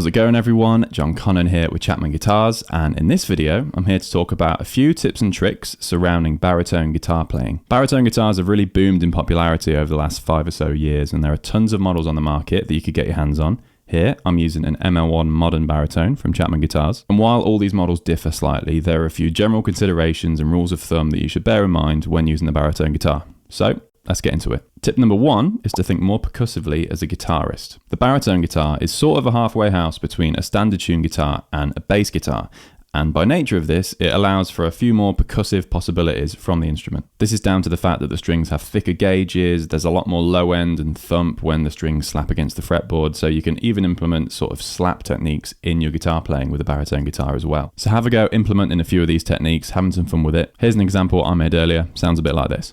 How's it going everyone? John Connearn here with Chapman Guitars, and in this video I'm here to talk about a few tips and tricks surrounding baritone guitar playing. Baritone guitars have really boomed in popularity over the last 5 or so years, and there are tons of models on the market that you could get your hands on. Here, I'm using an ML1 modern baritone from Chapman Guitars. And while all these models differ slightly, there are a few general considerations and rules of thumb that you should bear in mind when using the baritone guitar. So, let's get into it. Tip number 1 is to think more percussively as a guitarist. The baritone guitar is sort of a halfway house between a standard tune guitar and a bass guitar. And by nature of this, it allows for a few more percussive possibilities from the instrument. This is down to the fact that the strings have thicker gauges, there's a lot more low end and thump when the strings slap against the fretboard, so you can even implement sort of slap techniques in your guitar playing with a baritone guitar as well. So have a go implementing a few of these techniques, having some fun with it. Here's an example I made earlier, sounds a bit like this.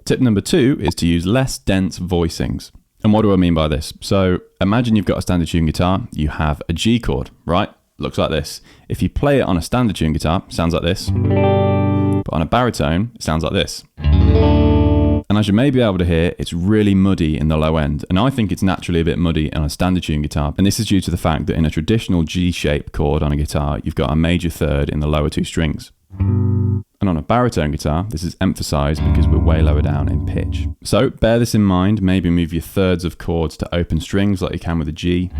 Tip number 2 is to use less dense voicings. And what do I mean by this? So imagine you've got a standard tune guitar, you have a G chord, right? Looks like this. If you play it on a standard tune guitar, sounds like this. But on a baritone, it sounds like this. And as you may be able to hear, it's really muddy in the low end. And I think it's naturally a bit muddy on a standard tune guitar. And this is due to the fact that in a traditional G-shaped chord on a guitar, you've got a major third in the lower 2 strings. And on a baritone guitar, this is emphasized because we're way lower down in pitch. So bear this in mind, maybe move your thirds of chords to open strings like you can with a G.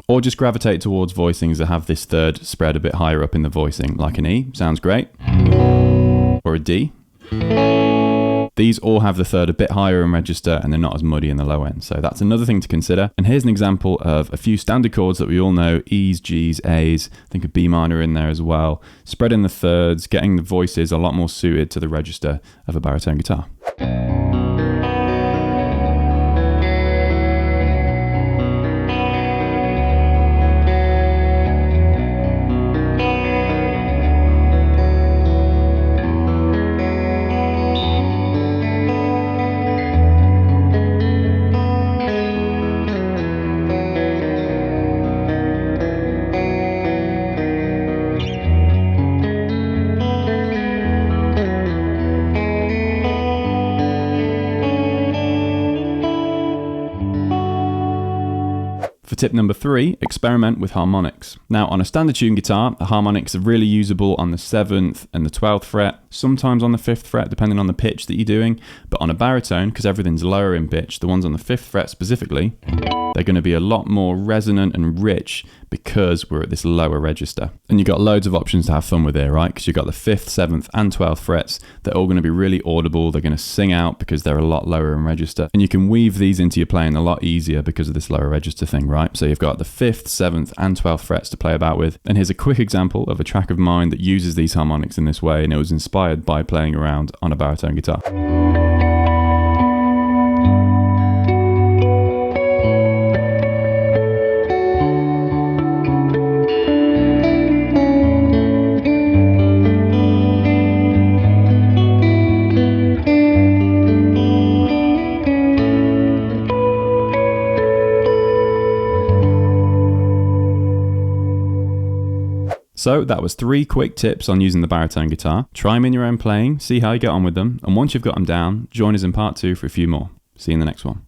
Or just gravitate towards voicings that have this third spread a bit higher up in the voicing, like an E, sounds great. Or a D. These all have the third a bit higher in register and they're not as muddy in the low end. So that's another thing to consider. And here's an example of a few standard chords that we all know, E's, G's, A's, think of B minor in there as well. Spreading the thirds, getting the voices a lot more suited to the register of a baritone guitar. For tip number 3, experiment with harmonics. Now on a standard tune guitar, the harmonics are really usable on the 7th and the 12th fret, sometimes on the 5th fret depending on the pitch that you're doing, but on a baritone, because everything's lower in pitch, the ones on the 5th fret specifically, they're going to be a lot more resonant and rich because we're at this lower register. And you've got loads of options to have fun with here, right? Because you've got the 5th, 7th and 12th frets. They're all going to be really audible. They're going to sing out because they're a lot lower in register. And you can weave these into your playing a lot easier because of this lower register thing, right? So you've got the 5th, 7th and 12th frets to play about with. And here's a quick example of a track of mine that uses these harmonics in this way, and it was inspired by playing around on a baritone guitar. So that was 3 quick tips on using the baritone guitar. Try them in your own playing, see how you get on with them, and once you've got them down, join us in part 2 for a few more. See you in the next one.